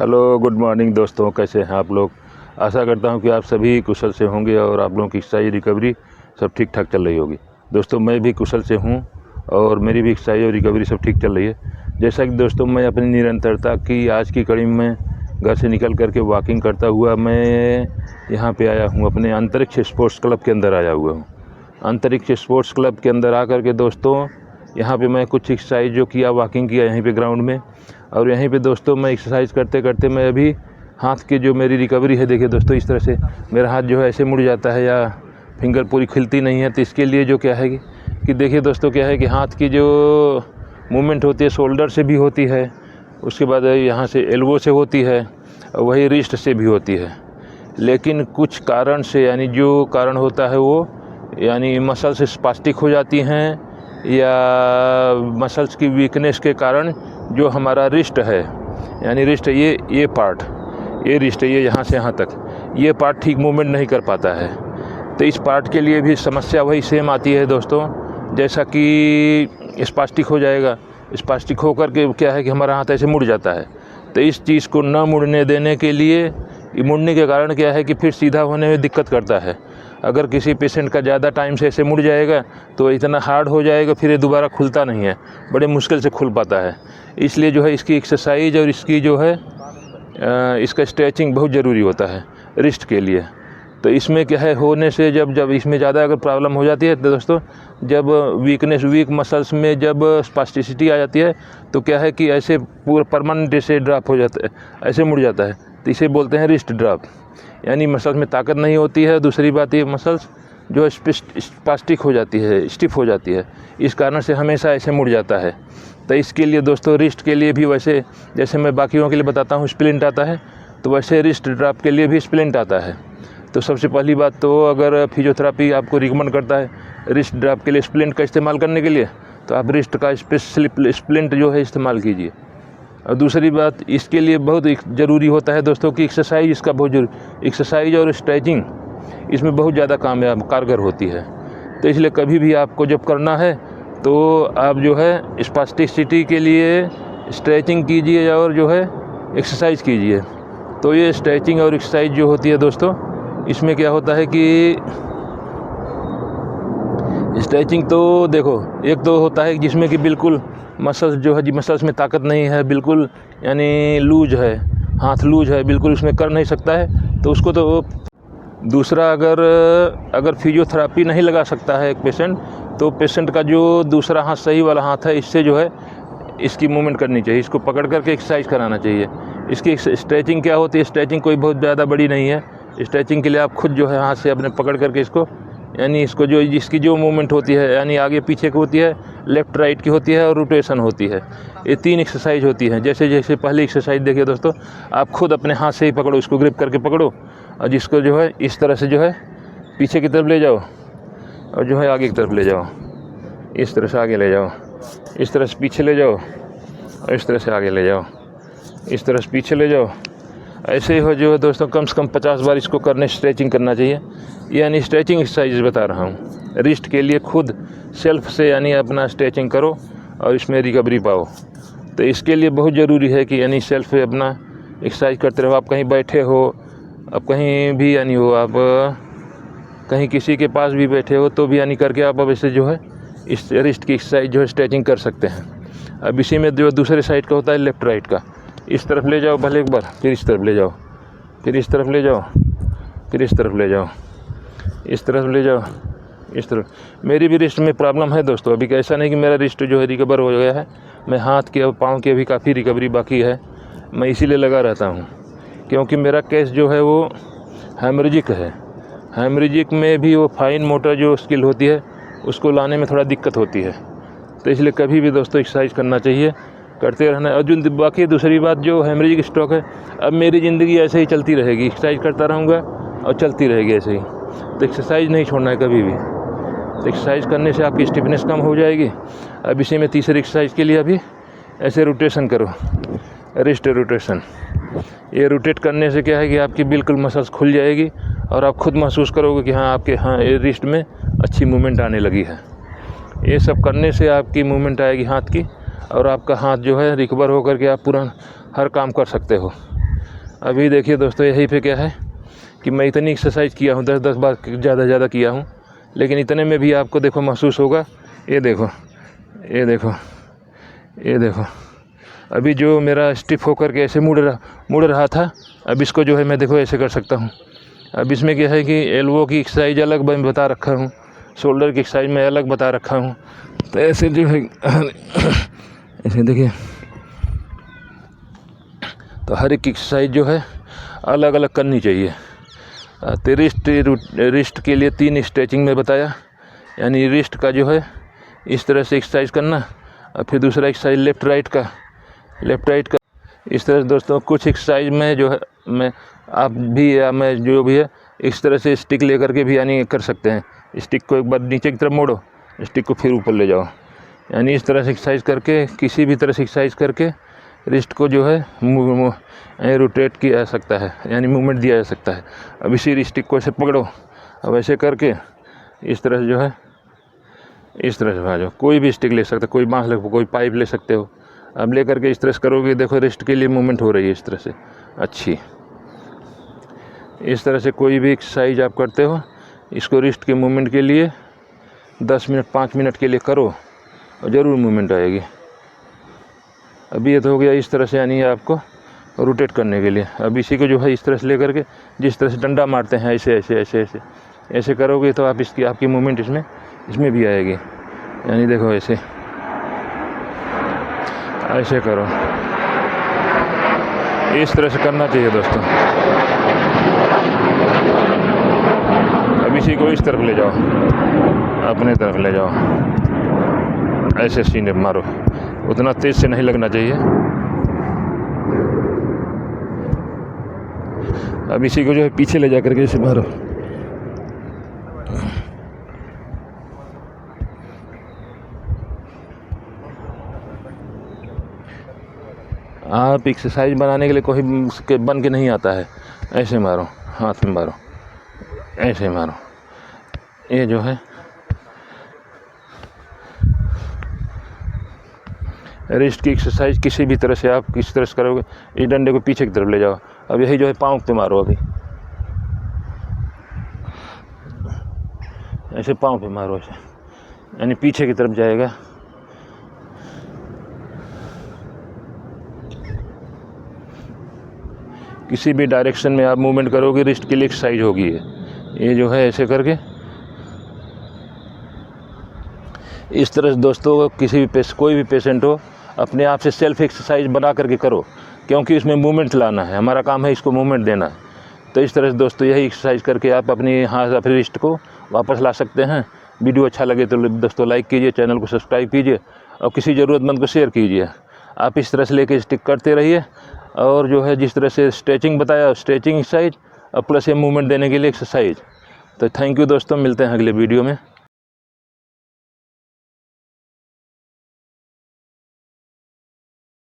Hello, good morning दोस्तों, कैसे हैं आप लोग। आशा करता हूं कि आप सभी कुशल से होंगे और आप लोगों की एक्सरसाइज रिकवरी सब ठीक ठाक चल रही होगी। दोस्तों, मैं भी कुशल से हूं और मेरी भी एक्सरसाइज और रिकवरी सब ठीक चल रही है। जैसा कि दोस्तों, मैं अपनी निरंतरता की आज की कड़ी में घर से निकल करके वॉकिंग करता हुआ मैं यहाँ पे आया हूँ, अपने अंतरिक्ष स्पोर्ट्स क्लब के अंदर आया हुआ हूँ। अंतरिक्ष स्पोर्ट्स क्लब के अंदर आकर के दोस्तों यहाँ पे मैं कुछ एक्सरसाइज जो किया, वॉकिंग किया यहीं पे ग्राउंड में। और यहीं पे दोस्तों मैं एक्सरसाइज करते करते मैं अभी हाथ की जो मेरी रिकवरी है, देखिए दोस्तों, इस तरह से मेरा हाथ जो है ऐसे मुड़ जाता है या फिंगर पूरी खिलती नहीं है। तो इसके लिए जो क्या है कि देखिए दोस्तों, क्या है कि हाथ की जो मूवमेंट होती है शोल्डर से भी होती है, उसके बाद यहाँ से एल्बो से होती है, और वही रिस्ट से भी होती है। लेकिन कुछ कारण से, यानी जो कारण होता है वो यानी मसल्स स्पास्टिक हो जाती हैं या मसल्स की वीकनेस के कारण जो हमारा रिस्ट है, यानी रिस्ट ये पार्ट, ये रिस्ट ये यहाँ से यहाँ तक ये पार्ट ठीक मूवमेंट नहीं कर पाता है। तो इस पार्ट के लिए भी समस्या वही सेम आती है दोस्तों, जैसा कि स्पास्टिक हो जाएगा। स्पास्टिक होकर के क्या है कि हमारा हाथ ऐसे मुड़ जाता है। तो इस चीज़ को न मुड़ने देने के लिए, ये मुड़ने के कारण क्या है कि फिर सीधा होने में दिक्कत करता है। अगर किसी पेशेंट का ज़्यादा टाइम से ऐसे मुड़ जाएगा तो इतना हार्ड हो जाएगा, फिर ये दोबारा खुलता नहीं है, बड़े मुश्किल से खुल पाता है। इसलिए जो है इसकी एक्सरसाइज और इसकी जो है इसका स्ट्रेचिंग बहुत ज़रूरी होता है रिस्ट के लिए। तो इसमें क्या है, होने से जब इसमें ज़्यादा अगर प्रॉब्लम हो जाती है तो दोस्तों, जब वीक मसल्स में जब स्पास्टिसिटी आ जाती है तो क्या है कि ऐसे पूरा परमानेंट ऐसे ड्रॉप हो जाता है, ऐसे मुड़ जाता है। तो इसे बोलते हैं रिस्ट ड्रॉप, यानी मसल्स में ताकत नहीं होती है। दूसरी बात, ये मसल्स जो स्पास्टिक हो जाती है, स्टिफ हो जाती है, इस कारण से हमेशा ऐसे मुड़ जाता है। तो इसके लिए दोस्तों, रिस्ट के लिए भी वैसे जैसे मैं बाकियों के लिए बताता हूँ स्प्लिंट आता है, तो वैसे रिस्ट ड्रॉप के लिए भी स्प्लिंट आता है। तो सबसे पहली बात तो, अगर फिजियोथेरापी आपको रिकमेंड करता है रिस्ट ड्रॉप के लिए स्प्लिंट का इस्तेमाल करने के लिए, तो आप रिस्ट का स्प्लिंट जो है इस्तेमाल कीजिए। और दूसरी बात, इसके लिए बहुत ज़रूरी होता है दोस्तों कि एक्सरसाइज इसका बहुत जरूरी, एक्सरसाइज और स्ट्रेचिंग इसमें बहुत ज़्यादा कारगर होती है। तो इसलिए कभी भी आपको जब करना है तो आप जो है स्पास्टिसिटी के लिए स्ट्रेचिंग कीजिए और जो है एक्सरसाइज कीजिए। तो ये स्ट्रेचिंग और एक्सरसाइज जो होती है दोस्तों, इसमें क्या होता है कि स्ट्रेचिंग तो देखो, एक तो होता है जिसमें कि बिल्कुल मसल्स जो है, मसल्स में ताकत नहीं है, बिल्कुल यानी लूज है, हाथ लूज है, बिल्कुल उसमें कर नहीं सकता है, तो उसको तो दूसरा अगर फिजियोथेरापी नहीं लगा सकता है एक पेशेंट, तो पेशेंट का जो दूसरा हाथ सही वाला हाथ है, इससे जो है इसकी मूवमेंट करनी चाहिए, इसको पकड़ करके एक्सरसाइज कराना चाहिए। इसकी स्ट्रेचिंग क्या होती है, स्ट्रेचिंग कोई बहुत ज़्यादा बड़ी नहीं है। स्ट्रेचिंग के लिए आप खुद जो है हाथ से अपने पकड़ करके इसको, यानी इसको जो इसकी जो मूवमेंट होती है, यानी आगे पीछे की होती है, लेफ़्ट राइट की होती है और रोटेशन होती है, ये 3 एक्सरसाइज होती हैं। जैसे पहली एक्सरसाइज देखिए दोस्तों, आप खुद अपने हाथ से ही पकड़ो, इसको ग्रिप करके पकड़ो और जिसको जो है इस तरह से जो है पीछे की तरफ ले जाओ और जो है आगे की तरफ ले जाओ, इस तरह से आगे ले जाओ, इस तरह से पीछे ले जाओ और इस तरह से आगे ले जाओ, इस तरह से पीछे ले जाओ। ऐसे ही हो जो है दोस्तों, कम से कम 50 बार इसको करने, स्ट्रेचिंग करना चाहिए। यानी स्ट्रेचिंग एक्सरसाइज बता रहा हूँ, रिस्ट के लिए खुद सेल्फ से यानी अपना स्ट्रेचिंग करो और इसमें रिकवरी पाओ। तो इसके लिए बहुत ज़रूरी है कि यानी सेल्फ अपना एक्सरसाइज करते रहो। आप कहीं बैठे हो, आप कहीं भी यानी हो, आप कहीं किसी के पास भी बैठे हो तो भी यानी करके आप अब ऐसे जो है इस रिस्ट की एक्सरसाइज जो है स्ट्रेचिंग कर सकते हैं। अब इसी में जो दूसरे साइड का होता है लेफ़्ट राइट का, इस तरफ ले जाओ भले एक बार, फिर इस तरफ ले जाओ, फिर इस तरफ ले जाओ, फिर इस तरफ ले जाओ, इस तरफ ले जाओ, इस तरफ। मेरी भी रिस्ट में प्रॉब्लम है दोस्तों, अभी ऐसा नहीं कि मेरा रिस्ट जो है रिकवर हो गया है, मैं हाथ के और पाँव की अभी काफ़ी रिकवरी बाकी है। मैं इसीलिए लगा रहता हूँ क्योंकि मेरा केस जो है वो हेमरेजिक है। हेमरेजिक में भी वो फाइन मोटर जो स्किल होती है उसको लाने में थोड़ा दिक्कत होती है। तो इसलिए कभी भी दोस्तों एक्सरसाइज करना चाहिए, करते रहना। और जो बाकी दूसरी बात, जो हेमरेजिक स्ट्रोक है, अब मेरी ज़िंदगी ऐसे ही चलती रहेगी, एक्सरसाइज करता रहूँगा और चलती रहेगी ऐसे ही। तो एक्सरसाइज नहीं छोड़ना है कभी भी। तो एक्सरसाइज करने से आपकी स्टिफनेस कम हो जाएगी। अब इसी में तीसरी एक्सरसाइज के लिए अभी ऐसे रोटेशन करो, रिस्ट रोटेशन। ये रोटेट करने से क्या है कि आपकी बिल्कुल मसल्स खुल जाएगी और आप खुद महसूस करोगे कि हाँ, आपके ये रिस्ट में अच्छी मूवमेंट आने लगी है। ये सब करने से आपकी मूवमेंट आएगी हाथ की, और आपका हाथ जो है रिकवर होकर के आप पूरा हर काम कर सकते हो। अभी देखिए दोस्तों, यहीं पे क्या है कि मैं इतनी एक्सरसाइज किया हूँ, 10-10 बार ज़्यादा किया हूँ, लेकिन इतने में भी आपको देखो महसूस होगा। ये देखो, ये देखो, ये देखो, अभी जो मेरा स्टिफ होकर के ऐसे मुड़ रहा था, अब इसको जो है मैं देखो ऐसे कर सकता हूँ। अब इसमें क्या है कि एल्बो की एक्सरसाइज अलग मैं बता रखा हूँ, शोल्डर की एक्सरसाइज मैं अलग बता रखा हूँ। तो ऐसे जो है ऐसे देखिए, तो हर एक एक्सरसाइज जो है अलग अलग करनी चाहिए। तो रिस्ट के लिए 3 स्ट्रेचिंग में बताया, यानी रिस्ट का जो है इस तरह से एक्सरसाइज करना, और फिर दूसरा एक्सरसाइज लेफ़्ट राइट का इस तरह से। दोस्तों कुछ एक्सरसाइज में जो है मैं आप भी या मैं जो भी है इस तरह से स्टिक लेकर के भी यानी कर सकते हैं। स्टिक को एक बार नीचे की तरफ मोड़ो, स्टिक को फिर ऊपर ले जाओ, यानी इस तरह से एक्सरसाइज करके, किसी भी तरह से एक्सरसाइज करके रिस्ट को जो है रोटेट किया जा सकता है, यानी मूवमेंट दिया जा सकता है। अब इसी स्टिक को ऐसे पकड़ो, अब ऐसे करके इस तरह से जो है इस तरह से भाजो। कोई भी स्टिक ले सकते हो, कोई बांस ले, कोई पाइप ले सकते हो। अब ले करके इस तरह से करोगे, देखो रिस्ट के लिए मूवमेंट हो रही है इस तरह से अच्छी। इस तरह से कोई भी एक्सरसाइज आप करते हो, इसको रिस्ट के मूवमेंट के लिए 10 मिनट 5 मिनट के लिए करो और ज़रूर मूवमेंट आएगी। अभी ये तो हो गया इस तरह से, यानी आपको रोटेट करने के लिए। अब इसी को जो है इस तरह से लेकर के, जिस तरह से डंडा मारते हैं ऐसे ऐसे ऐसे ऐसे ऐसे करोगे तो आप आपकी मूवमेंट इसमें भी आएगी। यानी देखो ऐसे ऐसे करो, इस तरह से करना चाहिए दोस्तों। अब इसी को इस तरफ ले जाओ, अपने तरफ ले जाओ, ऐसे सीने मारो, उतना तेज से नहीं लगना चाहिए। अब इसी को जो है पीछे ले जा करके ऐसे मारो। आप एक्सरसाइज बनाने के लिए कोई बन के नहीं आता है। ऐसे मारो, हाथ में मारो, ऐसे मारो। ये जो है रिस्ट की एक्सरसाइज किसी भी तरह से आप किस तरह से करोगे, इस डंडे को पीछे की तरफ ले जाओ। अब यही जो है पाँव पे मारो, अभी ऐसे पाँव पे मारो, ऐसे यानी पीछे की तरफ जाएगा। किसी भी डायरेक्शन में आप मूवमेंट करोगे, रिस्ट के लिए एक्सरसाइज होगी। ये जो है ऐसे करके इस तरह से दोस्तों, कोई भी पेशेंट हो, अपने आप से सेल्फ एक्सरसाइज बना करके करो, क्योंकि इसमें मूवमेंट लाना है, हमारा काम है इसको मूवमेंट देना है। तो इस तरह से दोस्तों यही एक्सरसाइज करके आप अपनी अपने रिस्ट को वापस ला सकते हैं। वीडियो अच्छा लगे तो दोस्तों लाइक कीजिए, चैनल को सब्सक्राइब कीजिए और किसी ज़रूरतमंद को शेयर कीजिए। आप इस तरह से लेके स्टिक करते रहिए, और जो है जिस तरह से स्ट्रेचिंग बताया, स्ट्रेचिंग एक्सरसाइज और प्लस ये मूवमेंट देने के लिए एक्सरसाइज। तो थैंक यू दोस्तों, मिलते हैं अगले वीडियो में।